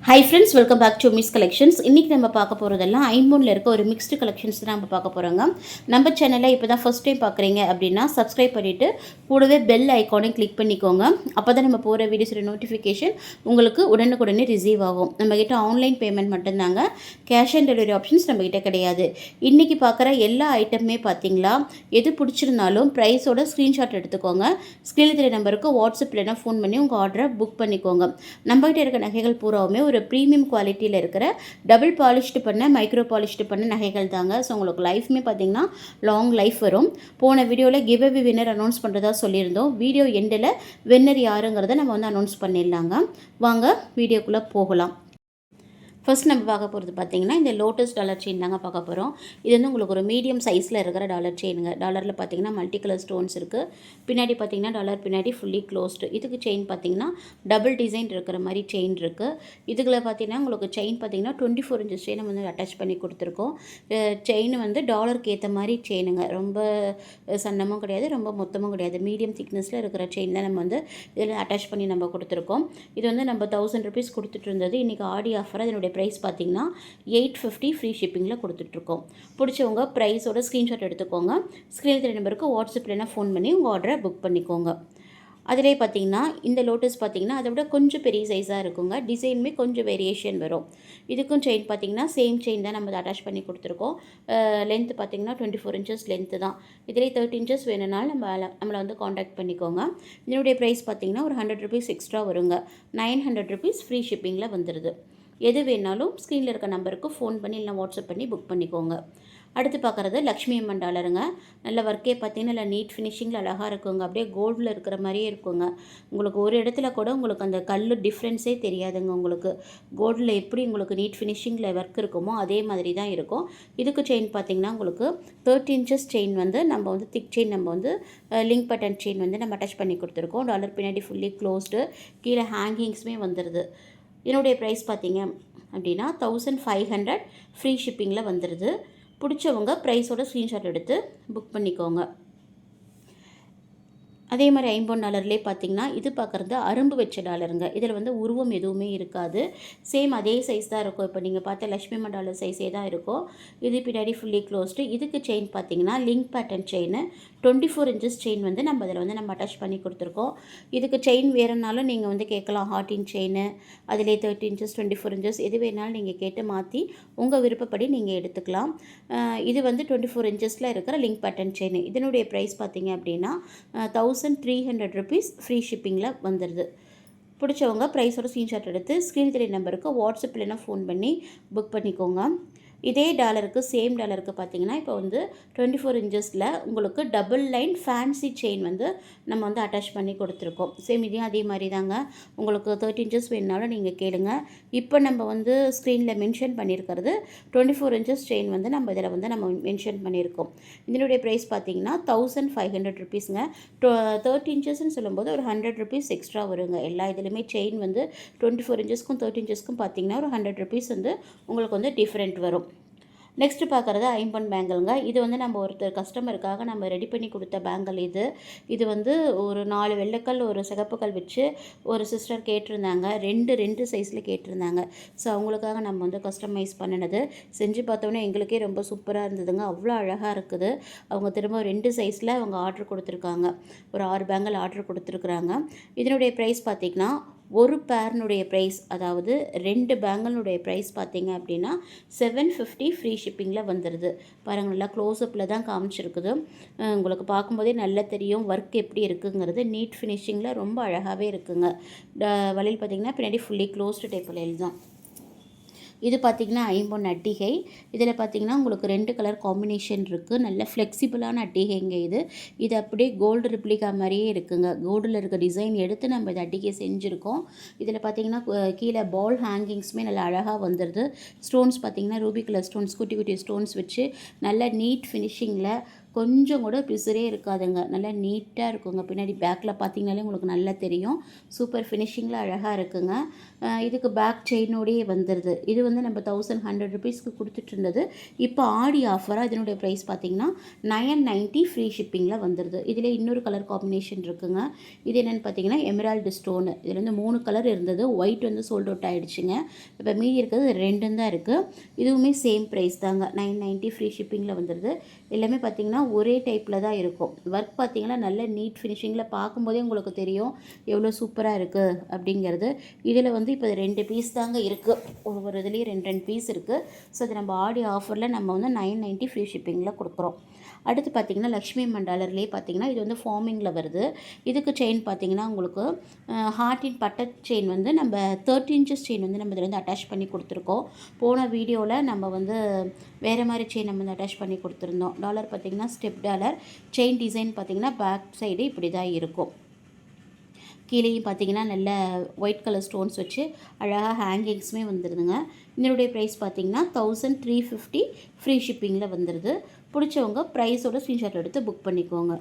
High friends, welcome back to Miss Collections. இன்றைக்கி நம்ம பார்க்க போகிறதெல்லாம் ஐம்பொன்னில் இருக்க ஒரு மிக்ஸ்டு கலெக்ஷன்ஸ் தான் நம்ம பார்க்க போகிறோங்க. நம்ம சேனலில் இப்போ தான் ஃபஸ்ட் டைம் பார்க்குறீங்க அப்படின்னா சப்ஸ்கிரைப் பண்ணிவிட்டு கூடவே பெல் ஐக்கானையும் கிளிக் பண்ணிக்கோங்க. அப்போ தான் நம்ம போகிற வீடியோஸோட நோட்டிஃபிகேஷன் உங்களுக்கு உடனுக்குடனே ரிசீவ் ஆகும். நம்மக்கிட்ட ஆன்லைன் பேமெண்ட் மட்டும்தாங்க, கேஷ் ஆன் டெலிவரி ஆப்ஷன்ஸ் நம்மக்கிட்ட கிடையாது. இன்றைக்கி பார்க்குற எல்லா ஐட்டமுமே பார்த்தீங்களா, எது பிடிச்சிருந்தாலும் ப்ரைஸோட ஸ்க்ரீன்ஷாட் எடுத்துக்கோங்க. ஸ்க்ரீனில் தெரிய நம்பருக்கு வாட்ஸ்அப்பில் என்ன ஃபோன் பண்ணி உங்கள் ஆர்டரை புக் பண்ணிக்கோங்க. நம்மகிட்ட இருக்க நகைகள் பூராவுமே ஒரு ப்ரீமியம் குவாலிட்டியில் இருக்கிற டபுள் பாலிஷ்டு பண்ண மைக்ரோ பாலிஷ்டு பண்ண நகைகள் தாங்க. ஸோ உங்களுக்கு லைஃப்மே பார்த்திங்கன்னா லாங் லைஃப் வரும். போன வீடியோவில் கிவ் அவே வின்னர் அனௌன்ஸ் பண்ணுறதா சொல்லியிருந்தோம். வீடியோ எண்டில் வின்னர் யாருங்கிறத நம்ம வந்து அனௌன்ஸ் பண்ணிடலாங்க. வாங்க வீடியோக்குள்ளே போகலாம். ஃபர்ஸ்ட் நம்ம பார்க்க போகிறது பார்த்திங்கன்னா இந்த லோட்டஸ் டாலர் செயின் தாங்க பார்க்க போகிறோம். இது வந்து உங்களுக்கு ஒரு மீடியம் சைஸில் இருக்கிற டாலர் செயினுங்க. டாலரில் பார்த்திங்கன்னா மல்டி கலர் ஸ்டோன்ஸ் இருக்குது. பின்னாடி பார்த்திங்கன்னா டாலர் பின்னாடி ஃபுல்லி க்ளோஸ்டு. இதுக்கு செயின் பார்த்திங்கன்னா டபுள் டிசைன் இருக்கிற மாதிரி செயின் இருக்குது. இதுக்குள்ள பார்த்திங்கன்னா உங்களுக்கு செயின் பார்த்திங்கன்னா 24 இன்ச்சஸ் செயின் வந்து அட்டாச் பண்ணி கொடுத்துருக்கோம். செயின் வந்து டாலருக்கு ஏற்ற மாதிரி செயினுங்க. ரொம்ப சன்னமும் கிடையாது, ரொம்ப மொத்தமும் கிடையாது. மீடியம் திக்னஸில் இருக்கிற செயின் தான் நம்ம வந்து இதில் அட்டாச் பண்ணி நம்ம கொடுத்துருக்கோம். இது வந்து நம்ம 1000 ருபீஸ் கொடுத்துட்டு இருந்தது. இன்றைக்கி ஆடி ஆஃபர் அதனுடைய ப்ரைஸ் பார்த்திங்கன்னா 850 ஃப்ரீ ஷிப்பிங்கில் கொடுத்துட்ருக்கோம். பிடிச்சவங்க ப்ரைஸோட ஸ்க்ரீன்ஷாட் எடுத்துக்கோங்க. ஸ்க்ரீனில் தெரிய நம்பருக்கு வாட்ஸ்அப்பில் ஃபோன் பண்ணி உங்கள் ஆர்டரை புக் பண்ணிக்கோங்க. அதிலே பார்த்திங்கன்னா இந்த லோட்டஸ் பார்த்திங்கன்னா அதை விட கொஞ்சம் பெரிய சைஸாக இருக்குங்க. டிசைனுமே கொஞ்சம் வேரியேஷன் வரும். இதுக்கும் செயின் பார்த்திங்கன்னா சேம் செயின் தான் நம்ம அட்டாச் பண்ணி கொடுத்துருக்கோம். லென்த்து பார்த்திங்கன்னா 24 இன்ச்சஸ் லென்த்து தான். இதிலே 30 இன்ச்சஸ் வேணும்னாலும் நம்மளை வந்து காண்டாக்ட் பண்ணிக்கோங்க. இதனுடைய ப்ரைஸ் பார்த்திங்கன்னா ஒரு 100 ருபீஸ் எக்ஸ்ட்ரா வருங்க. 900 ருபீஸ் ஃப்ரீ ஷிப்பிங்கில் வந்துடுது. எது வேணாலும் ஸ்க்ரீனில் இருக்க நம்பருக்கு ஃபோன் பண்ணி இல்லை வாட்ஸ்அப் பண்ணி புக் பண்ணிக்கோங்க. அடுத்து பார்க்குறது லக்ஷ்மி அம்மன் டாலருங்க. நல்ல ஒர்க்கே பார்த்திங்கன்னா நல்லா நீட் ஃபினிஷிங்கில் அழகாக இருக்குங்க. அப்படியே கோல்டில் இருக்கிற மாதிரியே இருக்குங்க. உங்களுக்கு ஒரு இடத்துல கூட உங்களுக்கு அந்த கல் டிஃப்ரென்ஸே தெரியாதுங்க. உங்களுக்கு கோல்டில் எப்படி உங்களுக்கு நீட் ஃபினிஷிங்கில் ஒர்க் இருக்குமோ அதே மாதிரி தான் இருக்கும். இதுக்கு செயின் பார்த்திங்கன்னா உங்களுக்கு 30 இன்ச்சஸ் செயின் வந்து நம்ம வந்து திக் செயின் நம்ம வந்து லிங்க் பட்டன் செயின் வந்து நம்ம அட்டாச் பண்ணி கொடுத்துருக்கோம். டாலர் பின்னாடி ஃபுல்லி க்ளோஸ்டு, கீழே ஹேங்கிங்ஸுமே வந்துடுது. என்னுடைய ப்ரைஸ் பார்த்திங்க அப்படின்னா 1500 ஃப்ரீ ஷிப்பிங்கில் வந்துடுது. பிடிச்சவங்க ப்ரைஸோட ஸ்க்ரீன்ஷாட் எடுத்து புக் பண்ணிக்கோங்க. அதே மாதிரி ஐம்பொன் டாலர்லேயே பார்த்திங்கன்னா இது பார்க்குறது அரும்பு வச்ச டாலருங்க. இதில் வந்து உருவம் எதுவுமே இருக்காது. சேம் அதே சைஸ் தான் இருக்கும். இப்போ நீங்கள் பார்த்த லக்ஷ்மி அம்மன் டாலர் சைஸே தான் இருக்கும். இது பின்னாடி ஃபுல்லி க்ளோஸ்டு. இதுக்கு செயின் பார்த்திங்கன்னா link pattern chain 24 inches chain வந்து நம்ம அதில் வந்து நம்ம அட்டாச் பண்ணி கொடுத்துருக்கோம். இதுக்கு செயின் வேறுனாலும் நீங்கள் வந்து கேட்கலாம். ஹார்டின் செயின் அதிலே 30 இன்ச்சஸ் 24 இன்ச்சஸ் எது வேணாலும் நீங்கள் கேட்டு மாற்றி உங்கள் விருப்பப்படி நீங்கள் எடுத்துக்கலாம். இது வந்து 24 இன்ச்சஸில் இருக்கிற லிங்க் பேட்டர்ன் செயின். இதனுடைய ப்ரைஸ் பார்த்திங்க அப்படின்னா 1300 ருபீஸ் ஃப்ரீ ஷிப்பிங்கில் வந்துடுது. பிடிச்சவங்க ப்ரைஸோட ஸ்க்ரீன்ஷாட் எடுத்து ஸ்க்ரீன் தெரிய நம்பருக்கு வாட்ஸ்அப்பில் ஃபோன் பண்ணி புக் பண்ணிக்கோங்க. இதே டாலருக்கு சேம் டாலருக்கு பார்த்திங்கன்னா இப்போ வந்து 24 இன்ச்சஸில் உங்களுக்கு டபுள் லைன் ஃபேன்சி செயின் வந்து நம்ம வந்து அட்டாச் பண்ணி கொடுத்துருக்கோம். சேம் இதையும் அதே மாதிரி தாங்க. உங்களுக்கு 30 இன்ச்சஸ் வேணுனாலும் நீங்கள் கேளுங்க. இப்போ நம்ம வந்து ஸ்க்ரீனில் மென்ஷன் பண்ணியிருக்கிறது 24 இன்ச்சஸ் செயின் வந்து நம்ம இதில் வந்து நம்ம மென்ஷன் பண்ணியிருக்கோம். இதனுடைய ப்ரைஸ் பார்த்திங்கன்னா 1500 ருபீஸுங்க. 30 இன்ச்சஸ்ன்னு சொல்லும்போது ஒரு 100 ருபீஸ் எக்ஸ்ட்ரா வருங்க. எல்லா இதுலையுமே செயின் வந்து 24 இன்ச்சஸ்க்கும் 30 இன்ச்சஸ்க்கும் பார்த்திங்கன்னா ஒரு 100 ருபீஸ் வந்து உங்களுக்கு வந்து டிஃப்ரெண்ட் வரும். நெக்ஸ்ட்டு பார்க்குறது ஐம்பொன் பேங்கிள்ங்க. இது வந்து நம்ம ஒருத்தர் கஸ்டமருக்காக நம்ம ரெடி பண்ணி கொடுத்த பேங்கிள் இது. இது வந்து ஒரு 4 வெள்ளைக்கல் ஒரு சிகப்புக்கல் வச்சு ஒரு சிஸ்டர் கேட்டிருந்தாங்க. ரெண்டு சைஸில் கேட்டிருந்தாங்க. ஸோ அவங்களுக்காக நம்ம வந்து கஸ்டமைஸ் பண்ணினது. செஞ்சு பார்த்தோன்னே எங்களுக்கே ரொம்ப சூப்பராக இருந்ததுங்க. அவ்வளோ அழகாக இருக்குது. அவங்க திரும்ப 2 சைஸில் அவங்க ஆர்டர் கொடுத்துருக்காங்க. ஒரு 6 பேங்கிள் ஆர்டர் கொடுத்துருக்குறாங்க. இதனுடைய ப்ரைஸ் பார்த்திங்கன்னா ஒரு பேர்னுடைய ப்ரைஸ், அதாவது 2 பேங்கிளுடைய ப்ரைஸ் பார்த்திங்க அப்படின்னா 750 ஃப்ரீ ஷிப்பிங்கில் வந்துடுது. பாருங்கள், நல்லா க்ளோஸ்அப்பில் தான் காமிச்சிருக்குது. உங்களுக்கு பார்க்கும்போதே நல்லா தெரியும் ஒர்க் எப்படி இருக்குங்கிறது. நீட் ஃபினிஷிங்கில் ரொம்ப அழகாகவே இருக்குங்க. வளையல் பார்த்திங்கன்னா பின்னாடி ஃபுல்லி க்ளோஸ்டு டைப் வளையல் தான். இது பார்த்திங்கன்னா ஐம்பொன் அட்டிகை. இதில் பார்த்திங்கன்னா உங்களுக்கு 2 கலர் காம்பினேஷன் இருக்குது. நல்ல ஃப்ளெக்சிபிளான அட்டிகைங்க இது. இது அப்படியே கோல்டு ரிப்ளிகா மாதிரியே இருக்குங்க. கோல்டில் இருக்க டிசைன் எடுத்து நம்ம இந்த அட்டிகை செஞ்சுருக்கோம். இதில் பார்த்திங்கன்னா கீழே பால் ஹேங்கிங்ஸுமே நல்லா அழகாக வந்துடுது. ஸ்டோன்ஸ் பார்த்திங்கன்னா ரூபி கலர் ஸ்டோன்ஸ், குட்டி குட்டி ஸ்டோன்ஸ் வச்சு நல்ல நீட் ஃபினிஷிங்கில் கொஞ்சம் கூட பிசுரே இருக்காதுங்க. நல்லா நீட்டாக இருக்குங்க. பின்னாடி பேக்கில் பார்த்தீங்கனாலே உங்களுக்கு நல்லா தெரியும். சூப்பர் ஃபினிஷிங்கில் அழகாக இருக்குங்க. இதுக்கு பேக் செயினோடையே வந்துடுது. இது வந்து நம்ம 1100 ருபீஸ்க்கு கொடுத்துட்ருந்தது. இப்போ ஆடி ஆஃபராக இதனுடைய ப்ரைஸ் பார்த்திங்கன்னா 990 ஃப்ரீ ஷிப்பிங்கில் வந்துடுது. இதில் இன்னொரு கலர் காம்பினேஷன் இருக்குங்க. இது என்னென்னு பார்த்தீங்கன்னா எமரால்டு ஸ்டோனு. இதில் வந்து 3 கலர் இருந்தது. ஒயிட் வந்து சோல்ட் அவுட் ஆகிடுச்சுங்க. இப்போ மீதி இருக்கிறது 2 தான் இருக்குது. இதுவுமே சேம் ப்ரைஸ் தாங்க. 990 ஃப்ரீ ஷிப்பிங்கில் வந்துடுது. எல்லாமே பார்த்திங்கன்னா ஒரே டைப்பில் தான் இருக்கும். ஒர்க் பார்த்திங்கன்னா நல்ல நீட் ஃபினிஷிங்கில் பார்க்கும்போதே உங்களுக்கு தெரியும் எவ்வளோ சூப்பராக இருக்குது அப்படிங்கிறது. இதில் வந்து இப்போ 2 பீஸ் தாங்க இருக்குது. ஒவ்வொரு இதுலேயும் 2 பீஸ் இருக்குது. ஸோ இது நம்ம ஆடி ஆஃபரில் நம்ம வந்து 990 ஃப்ரீ ஷிப்பிங்கில் கொடுக்குறோம். அடுத்து பார்த்திங்கன்னா லக்ஷ்மி மண்டாலர்லேயே பார்த்திங்கன்னா இது வந்து ஃபார்மிங்கில் வருது. இதுக்கு செயின் பார்த்திங்கன்னா உங்களுக்கு ஹார்ட்டின் பட்டர் செயின் வந்து நம்ம 30 இன்ச்சஸ் செயின் வந்து நம்ம இதில் வந்து அட்டாச் பண்ணி கொடுத்துருக்கோம். போன வீடியோவில் நம்ம வந்து வேறு மாதிரி செயின் நம்ம வந்து அட்டாச் பண்ணி கொடுத்துருந்தோம். டாலர் பார்த்திங்கன்னா ஸ்டெப் டாலர். செயின் டிசைன் பார்த்திங்கன்னா பேக் சைடு இப்படி தான் இருக்கும். கீழேயும் பார்த்திங்கன்னா நல்ல ஒயிட் கலர் ஸ்டோன்ஸ் வச்சு அழகாக ஹேங்கிங்ஸுமே வந்துடுதுங்க. இதனுடைய ப்ரைஸ் பார்த்திங்கன்னா 1350 ஃப்ரீ ஷிப்பிங்கில் வந்துடுது. பிடிச்சவங்க ப்ரைஸோட ஸ்க்ரீன்ஷாட் எடுத்து புக் பண்ணிக்கோங்க.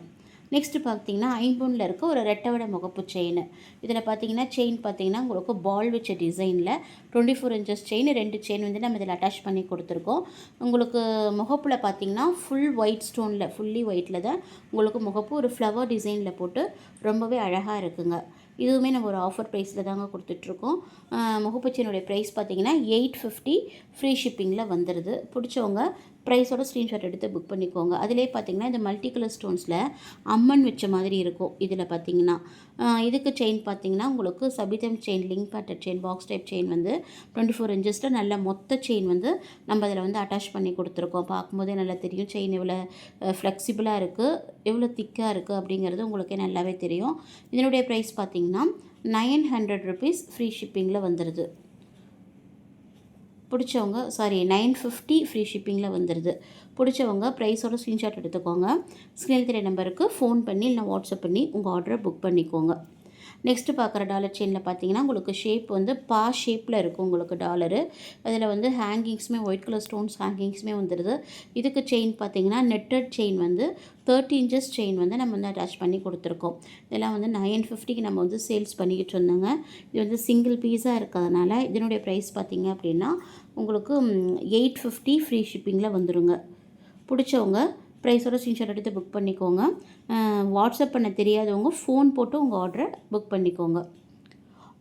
நெக்ஸ்ட்டு பார்த்திங்கன்னா ஐம்பொனில் இருக்க ஒரு ரெட்டவடை முகப்பு செயின். இதில் பார்த்திங்கன்னா செயின் பார்த்திங்கன்னா உங்களுக்கு பால் வச்ச டிசைனில் 24 இன்ச்சஸ் செயின் 2 செயின் வந்து நம்ம இதில் அட்டாச் பண்ணி கொடுத்துருக்கோம். உங்களுக்கு முகப்பில் பார்த்திங்கன்னா ஃபுல் ஒயிட் ஸ்டோனில் ஃபுல்லி ஒயிட்டில் தான் உங்களுக்கு முகப்பு ஒரு ஃப்ளவர் டிசைனில் போட்டு ரொம்பவே அழகாக இருக்குங்க. இதுவுமே நம்ம ஒரு ஆஃபர் ப்ரைஸில் தாங்க கொடுத்துட்ருக்கோம். முகப்பு செயினுடைய ப்ரைஸ் பார்த்திங்கன்னா 850 ஃப்ரீ ஷிப்பிங்கில் வந்துடுது. பிடிச்சவங்க ப்ரைஸோட ஸ்க்ரீன்ஷாட் எடுத்து புக் பண்ணிக்கோங்க. அதிலே பார்த்திங்கன்னா இந்த மல்டி கலர் ஸ்டோன்ஸில் அம்மன் வச்ச மாதிரி இருக்கும். இதில் பார்த்திங்கன்னா இதுக்கு செயின் பார்த்திங்கன்னா உங்களுக்கு சபிதம் chain, link pattern chain, box type chain வந்து 24 இன்ச்சஸில் நல்ல மொத்த செயின் வந்து நம்ம அதில் வந்து அட்டாச் பண்ணி கொடுத்துருக்கோம். பார்க்கும்போதே நல்லா தெரியும் செயின் எவ்வளோ ஃப்ளெக்சிபிளாக இருக்குது, எவ்வளோ திக்காக இருக்குது அப்படிங்கிறது உங்களுக்கே நல்லாவே தெரியும். இதனுடைய ப்ரைஸ் பார்த்திங்கன்னா 900 ருபீஸ் ஃப்ரீ ஷிப்பிங்கில் வந்துடுது. பிடிச்சவங்க 950 ஃப்ரீ ஷிப்பிங்கில் வந்துடுது. பிடிச்சவங்க ப்ரைஸோட ஸ்க்ரீன்ஷாட் எடுத்துக்கோங்க. ஸ்க்ரீனில் தெரிய நம்பருக்கு ஃபோன் பண்ணி இல்லை வாட்ஸ்அப் பண்ணி உங்கள் ஆர்டரை புக் பண்ணிக்கோங்க. நெக்ஸ்ட்டு பார்க்குற டாலர் செயினில் பார்த்தீங்கன்னா உங்களுக்கு ஷேப் வந்து பா ஷேப்பில் இருக்கும் உங்களுக்கு டாலரு. அதில் வந்து ஹேங்கிங்ஸுமே ஒயிட் கலர் ஸ்டோன்ஸ் ஹேங்கிங்ஸுமே வந்துடுது. இதுக்கு செயின் பார்த்தீங்கன்னா நெட்டட் செயின் வந்து 30 இன்ச்சஸ் செயின் வந்து நம்ம வந்து அட்டாச் பண்ணி கொடுத்துருக்கோம். இதெல்லாம் வந்து 950க்கு நம்ம வந்து சேல்ஸ் பண்ணிக்கிட்டு இருந்தோங்க. இது வந்து சிங்கிள் பீஸாக இருக்கிறதுனால இதனுடைய ப்ரைஸ் பார்த்திங்க அப்படின்னா உங்களுக்கு 850 ஃப்ரீ ஷிப்பிங்கில் வந்துடுங்க. பிடிச்சவங்க ப்ரைஸோட ஸ்க்ரீன்ஷாட் எடுத்து புக் பண்ணிக்கோங்க. வாட்ஸ்அப் பண்ண தெரியாதவங்க ஃபோன் போட்டு உங்கள் ஆர்டரை புக் பண்ணிக்கோங்க.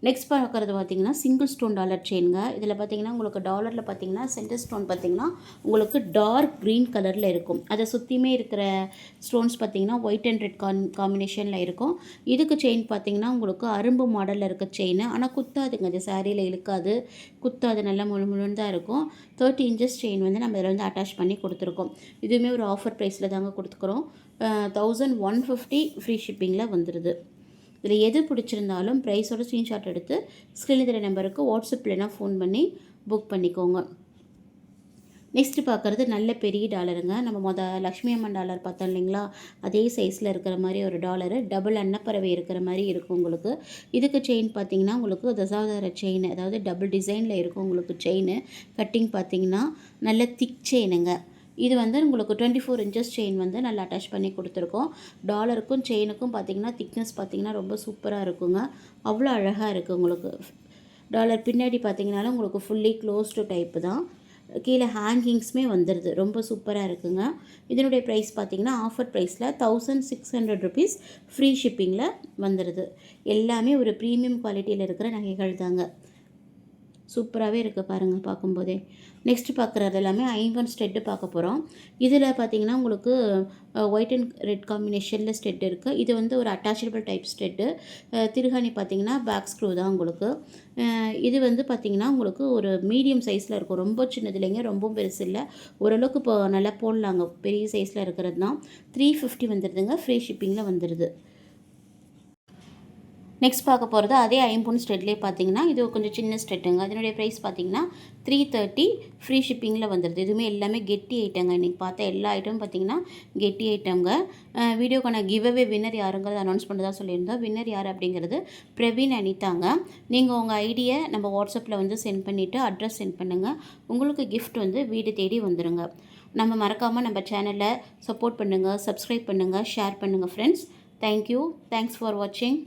நெக்ஸ்ட் பார்க்குறது பார்த்திங்கன்னா சிங்கிள் ஸ்டோன் டாலர் செயினுங்க. இதில் பார்த்திங்கன்னா உங்களுக்கு டாலரில் பார்த்திங்கன்னா சென்டர் ஸ்டோன் பார்த்திங்கன்னா உங்களுக்கு டார்க் க்ரீன் கலரில் இருக்கும். அதை சுற்றியுமே இருக்கிற ஸ்டோன்ஸ் பார்த்திங்கன்னா ஒயிட் அண்ட் ரெட் காம்பினேஷனில் இருக்கும். இதுக்கு செயின் பார்த்திங்கன்னா உங்களுக்கு அரும்பு மாடலில் இருக்க செயின். ஆனால் குத்தாதுங்க, அது சாரியில் இழுக்காது, குத்தாது, நல்லா முழுன்னு தான் இருக்கும். 30 இன்ச்சஸ் செயின் வந்து நம்ம இதில் வந்து அட்டாச் பண்ணி கொடுத்துருக்கோம். இதுவுமே ஒரு ஆஃபர் ப்ரைஸில் தாங்க கொடுத்துக்கிறோம். 1150 ஃப்ரீ ஷிப்பிங்கில் வந்துடுது. இதில் எது பிடிச்சிருந்தாலும் ப்ரைஸோட ஸ்க்ரீன்ஷாட் எடுத்து ஸ்க்ரீனில் தெரிய நம்பருக்கு வாட்ஸ்அப் இல்லைனா ஃபோன் பண்ணி புக் பண்ணிக்கோங்க. நெக்ஸ்ட்டு பார்க்குறது நல்ல பெரிய டாலருங்க. நம்ம லக்ஷ்மி அம்மன் டாலர் பார்த்தோம் இல்லைங்களா, அதே சைஸில் இருக்கிற மாதிரி ஒரு டாலரு, டபுள் அன்னப்பறவை இருக்கிற மாதிரி இருக்கும் உங்களுக்கு. இதுக்கு செயின் பார்த்திங்கன்னா உங்களுக்கு தசாவதார செயின், அதாவது டபுள் டிசைனில் இருக்கும் உங்களுக்கு செயின். கட்டிங் பார்த்திங்கன்னா நல்ல திக் செயினுங்க. இது வந்து உங்களுக்கு 24 இன்ச்சஸ் செயின் வந்து நல்லா அட்டாச் பண்ணி கொடுத்துருக்கோம். டாலருக்கும் செயினுக்கும் பார்த்திங்கன்னா திக்னஸ் பார்த்திங்கன்னா ரொம்ப சூப்பராக இருக்குங்க. அவ்வளோ அழகாக இருக்குது உங்களுக்கு. டாலர் பின்னாடி பார்த்திங்கனாலும் உங்களுக்கு ஃபுல்லி க்ளோஸ்டு டைப்பு தான். கீழே ஹேங்கிங்ஸுமே வந்துடுது. ரொம்ப சூப்பராக இருக்குங்க. இதனுடைய ப்ரைஸ் பார்த்திங்கன்னா ஆஃபர் ப்ரைஸில் 1600 ருபீஸ் ஃப்ரீ ஷிப்பிங்கில் வந்துடுது. எல்லாமே ஒரு ப்ரீமியம் குவாலிட்டியில் இருக்கிற நகைகள் தாங்க. சூப்பராகவே இருக்குது பாருங்கள் பார்க்கும்போதே. நெக்ஸ்ட்டு பார்க்குறது எல்லாமே ஐம்பன் ஸ்டெட்டு பார்க்க போகிறோம். இதில் பார்த்திங்கன்னா உங்களுக்கு ஒயிட் அண்ட் ரெட் காம்பினேஷனில் ஸ்டெட் இருக்குது. இது வந்து ஒரு அட்டாச்சபிள் டைப் ஸ்டெட்டு. திருகாணி பார்த்திங்கன்னா பேக் ஸ்க்ரூ தான் உங்களுக்கு. இது வந்து பார்த்திங்கன்னா உங்களுக்கு ஒரு மீடியம் சைஸில் இருக்கும். ரொம்ப சின்னது இல்லைங்க, ரொம்பவும் பெருசு இல்லை, ஓரளவுக்கு இப்போ நல்லா போடலாங்க. பெரிய சைஸில் இருக்கிறது தான். 350 வந்துடுதுங்க. ஃப்ரீ ஷிப்பிங்கில் வந்துடுது. நெக்ஸ்ட் பார்க்க போகிறது அதே ஐம்பொன் ஸ்டெட்லேயே பார்த்தீங்கன்னா இது கொஞ்சம் சின்ன ஸ்டெட்டுங்க. அதனுடைய ப்ரைஸ் பார்த்தீங்கன்னா 330 ஃப்ரீ ஷிப்பிங்கில் வந்துடுது. இதுவுமே எல்லாமே கெட்டி ஐட்டங்க. இன்றைக்கி பார்த்த எல்லா ஐட்டமும் பார்த்தீங்கன்னா கெட்டி ஐட்டம்ங்க. வீடியோக்கான கிவ்அவே வின்னர் யாருங்கிறது அனௌன்ஸ் பண்ணுறதா சொல்லியிருந்தோம். வின்னர் யார் அப்படிங்கிறது பிரவீன் அனிதாங்க. நீங்கள் உங்கள் ஐடியை நம்ம வாட்ஸ்அப்பில் வந்து சென்ட் பண்ணிவிட்டு அட்ரஸ் சென்ட் பண்ணுங்கள். உங்களுக்கு கிஃப்ட் வந்து வீடு தேடி வந்துடுங்க. நம்ம மறக்காமல் நம்ம சேனலை சப்போர்ட் பண்ணுங்கள், சப்ஸ்கிரைப் பண்ணுங்கள், ஷேர் பண்ணுங்கள் ஃப்ரெண்ட்ஸ். தேங்க்யூ. தேங்க்ஸ் ஃபார் வாட்சிங்.